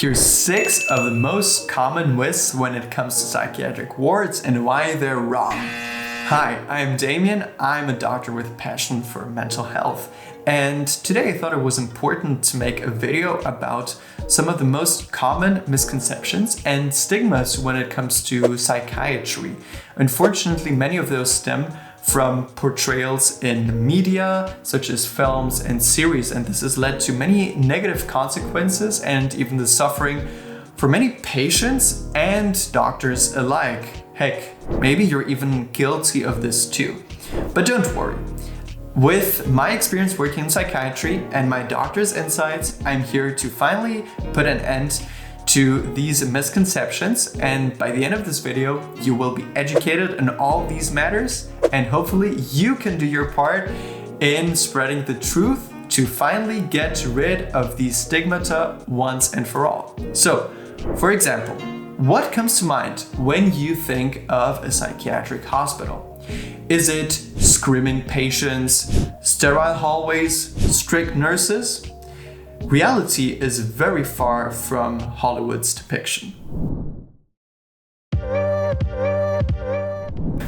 Here's 6 of the most common myths when it comes to psychiatric wards and why they're wrong. Hi, I'm Damien. I'm a doctor with a passion for mental health. And today I thought it was important to make a video about some of the most common misconceptions and stigmas when it comes to psychiatry. Unfortunately, many of those stem from portrayals in media, such as films and series, and this has led to many negative consequences and even the suffering for many patients and doctors alike. Heck, maybe you're even guilty of this too. But don't worry. With my experience working in psychiatry and my doctor's insights, I'm here to finally put an end to these misconceptions, and by the end of this video you will be educated on all these matters, and hopefully you can do your part in spreading the truth to finally get rid of these stigmata once and for all. So, for example, what comes to mind when you think of a psychiatric hospital? Is it screaming patients, sterile hallways, strict nurses? Reality is very far from Hollywood's depiction.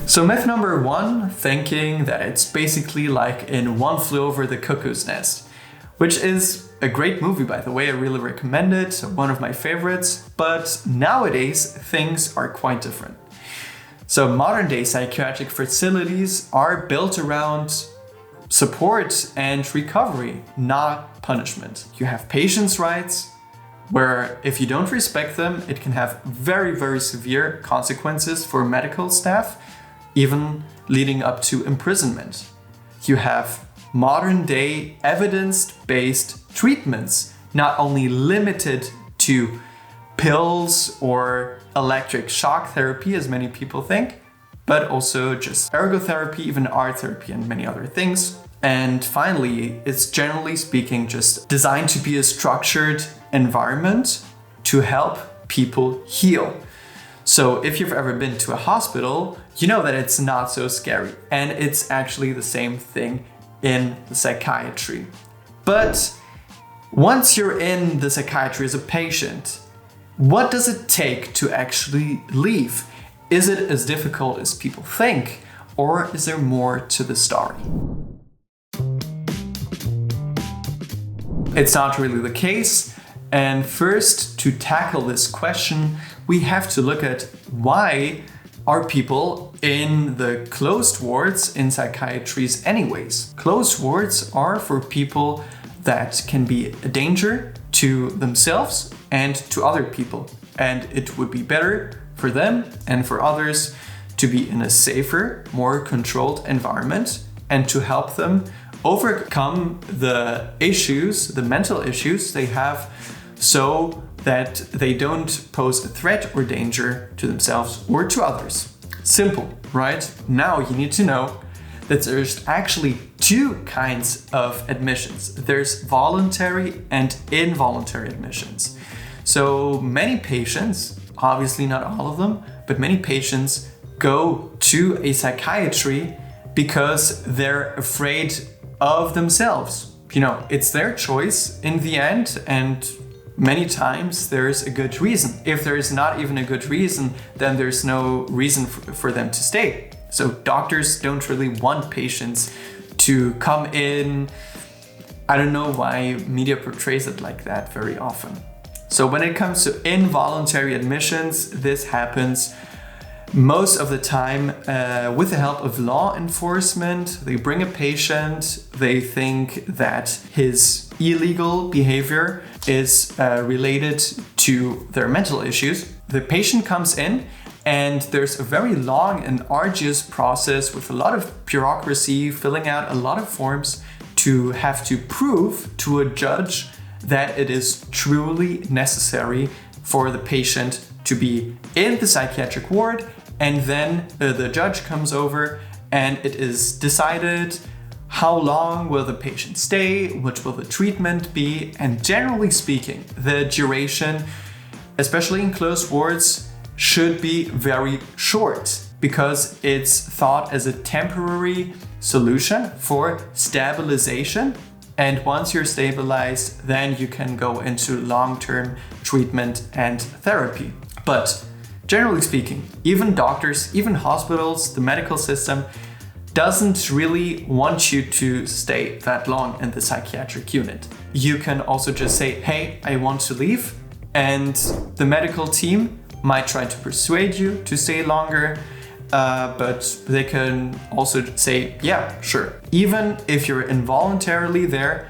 So myth number 1, thinking that it's basically like in One Flew Over the Cuckoo's Nest, which is a great movie, by the way. I really recommend it, one of my favorites, but nowadays things are quite different. So modern day psychiatric facilities are built around support and recovery, not punishment. You have patients' rights, where if you don't respect them, it can have very, very severe consequences for medical staff, even leading up to imprisonment. You have modern day evidence-based treatments, not only limited to pills or electric shock therapy, as many people think, but also just ergotherapy, even art therapy, and many other things. And finally, it's generally speaking just designed to be a structured environment to help people heal. So if you've ever been to a hospital, you know that it's not so scary. And it's actually the same thing in the psychiatry. But once you're in the psychiatry as a patient, what does it take to actually leave? Is it as difficult as people think, or is there more to the story? It's not really the case. And first, to tackle this question, we have to look at why are people in the closed wards in psychiatries anyways. Closed wards are for people that can be a danger to themselves and to other people. And it would be better for them and for others to be in a safer, more controlled environment and to help them overcome the issues, the mental issues they have, so that they don't pose a threat or danger to themselves or to others. Simple, right? Now you need to know that there's actually 2 kinds of admissions. There's voluntary and involuntary admissions. So many patients, obviously not all of them, but many patients go to a psychiatry because they're afraid of themselves. You know, it's their choice in the end, and many times there's a good reason. If there is not even a good reason, then there's no reason for them to stay. So doctors don't really want patients to come in. I don't know why media portrays it like that very often. So when it comes to involuntary admissions, this happens most of the time with the help of law enforcement. They bring a patient, they think that his illegal behavior is related to their mental issues. The patient comes in and there's a very long and arduous process with a lot of bureaucracy, filling out a lot of forms to have to prove to a judge that it is truly necessary for the patient to be in the psychiatric ward. And then the judge comes over and it is decided how long will the patient stay, what will the treatment be, and generally speaking, the duration, especially in closed wards, should be very short because it's thought as a temporary solution for stabilization And once you're stabilized, then you can go into long-term treatment and therapy. But generally speaking, even doctors, even hospitals, the medical system doesn't really want you to stay that long in the psychiatric unit. You can also just say, hey, I want to leave. And the medical team might try to persuade you to stay longer, but they can also say, yeah, sure. Even if you're involuntarily there,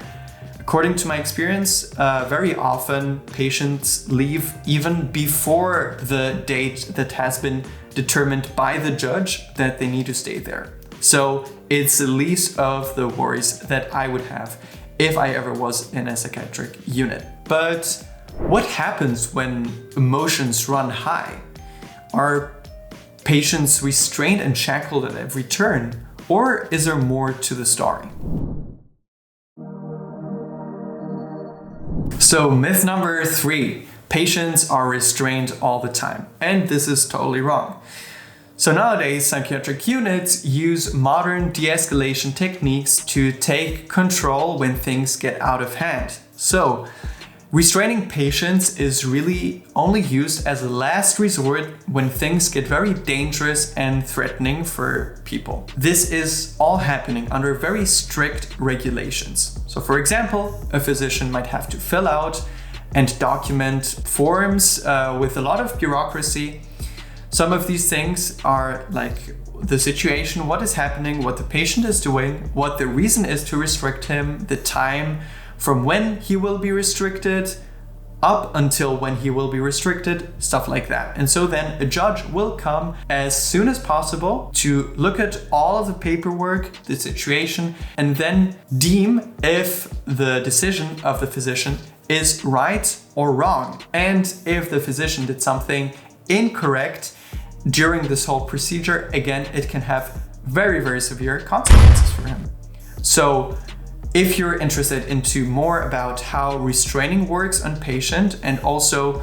according to my experience, very often patients leave even before the date that has been determined by the judge that they need to stay there. So it's the least of the worries that I would have if I ever was in a psychiatric unit. But what happens when emotions run high? Are patients restrained and shackled at every turn? Or is there more to the story? So myth number 3, patients are restrained all the time. And this is totally wrong. So nowadays, psychiatric units use modern de-escalation techniques to take control when things get out of hand. So restraining patients is really only used as a last resort when things get very dangerous and threatening for people. This is all happening under very strict regulations. So for example, a physician might have to fill out and document forms with a lot of bureaucracy. Some of these things are like the situation, what is happening, what the patient is doing, what the reason is to restrict him, the time from when he will be restricted, up until when he will be restricted, stuff like that. And so then a judge will come as soon as possible to look at all of the paperwork, the situation, and then deem if the decision of the physician is right or wrong. And if the physician did something incorrect during this whole procedure, again, it can have very, very severe consequences for him. So if you're interested into more about how restraining works on patient and also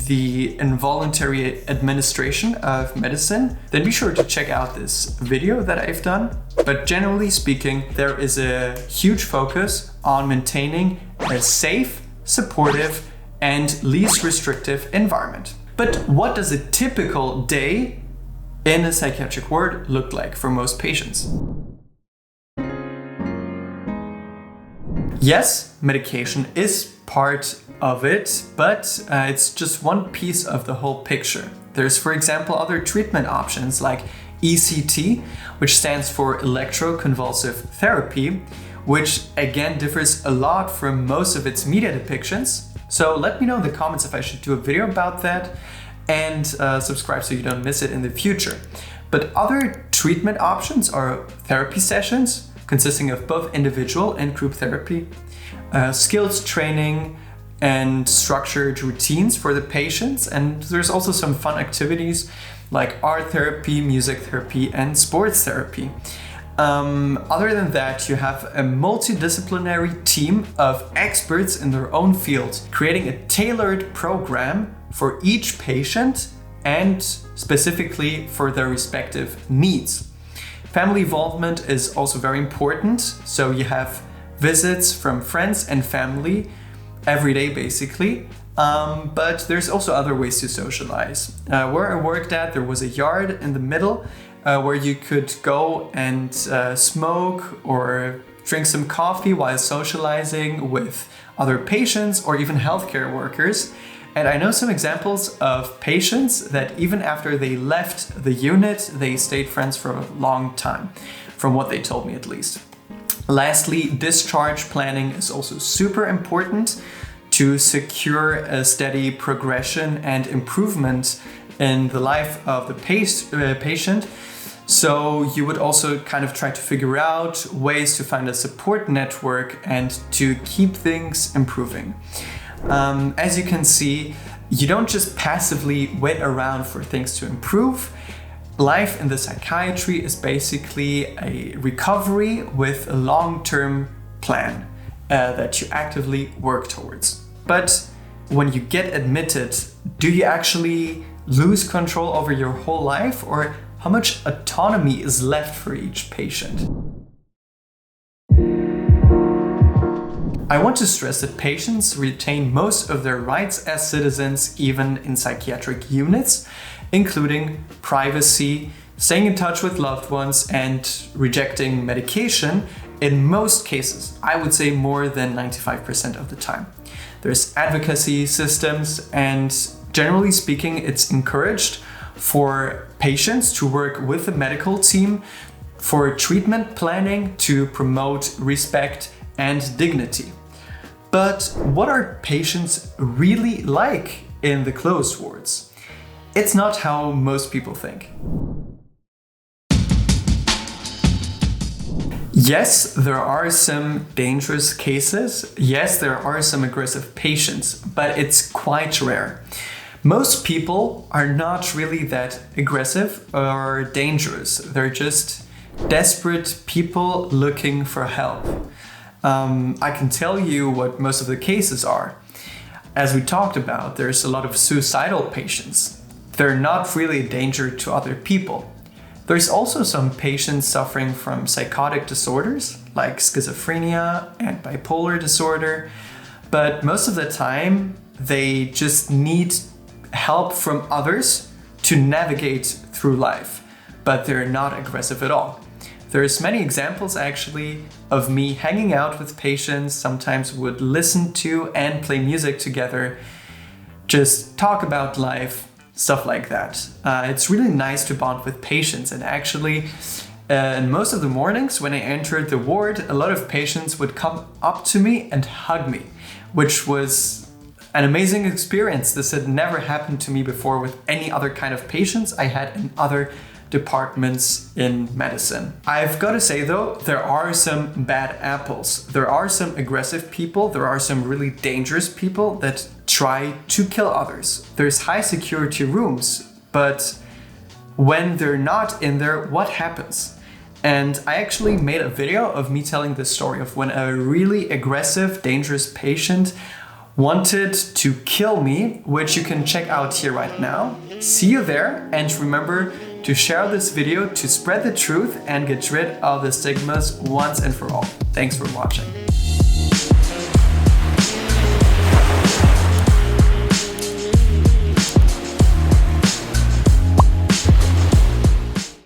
the involuntary administration of medicine, then be sure to check out this video that I've done. But generally speaking, there is a huge focus on maintaining a safe, supportive, and least restrictive environment. But what does a typical day in a psychiatric ward look like for most patients? Yes, medication is part of it, but it's just one piece of the whole picture. There's, for example, other treatment options like ECT, which stands for electroconvulsive therapy, which again differs a lot from most of its media depictions. So let me know in the comments if I should do a video about that, and subscribe so you don't miss it in the future. But other treatment options are therapy sessions, consisting of both individual and group therapy, skills training, and structured routines for the patients. And there's also some fun activities like art therapy, music therapy, and sports therapy. Other than that, you have a multidisciplinary team of experts in their own field, creating a tailored program for each patient and specifically for their respective needs. Family involvement is also very important. So you have visits from friends and family every day, basically. But there's also other ways to socialize. Where I worked at, there was a yard in the middle where you could go and smoke or drink some coffee while socializing with other patients or even healthcare workers. And I know some examples of patients that even after they left the unit, they stayed friends for a long time, from what they told me at least. Lastly, discharge planning is also super important to secure a steady progression and improvement in the life of the patient. So you would also kind of try to figure out ways to find a support network and to keep things improving. As you can see, you don't just passively wait around for things to improve. Life in the psychiatry is basically a recovery with a long-term plan that you actively work towards. But when you get admitted, do you actually lose control over your whole life, or how much autonomy is left for each patient? I want to stress that patients retain most of their rights as citizens, even in psychiatric units, including privacy, staying in touch with loved ones, and rejecting medication in most cases. I would say more than 95% of the time. There's advocacy systems, and generally speaking, it's encouraged for patients to work with the medical team for treatment planning to promote respect and dignity. But what are patients really like in the closed wards? It's not how most people think. Yes, there are some dangerous cases. Yes, there are some aggressive patients, but it's quite rare. Most people are not really that aggressive or dangerous. They're just desperate people looking for help. I can tell you what most of the cases are. As we talked about, there's a lot of suicidal patients. They're not really a danger to other people. There's also some patients suffering from psychotic disorders like schizophrenia and bipolar disorder, but most of the time they just need help from others to navigate through life, but they're not aggressive at all. There's many examples actually of me hanging out with patients, sometimes would listen to and play music together, just talk about life, stuff like that. It's really nice to bond with patients, and actually in most of the mornings when I entered the ward, a lot of patients would come up to me and hug me, which was an amazing experience. This had never happened to me before with any other kind of patients I had in other departments in medicine. I've got to say though, there are some bad apples. There are some aggressive people, there are some really dangerous people that try to kill others. There's high security rooms, but when they're not in there, what happens? And I actually made a video of me telling the story of when a really aggressive, dangerous patient wanted to kill me, which you can check out here right now. See you there, and remember to share this video to spread the truth and get rid of the stigmas once and for all. Thanks for watching.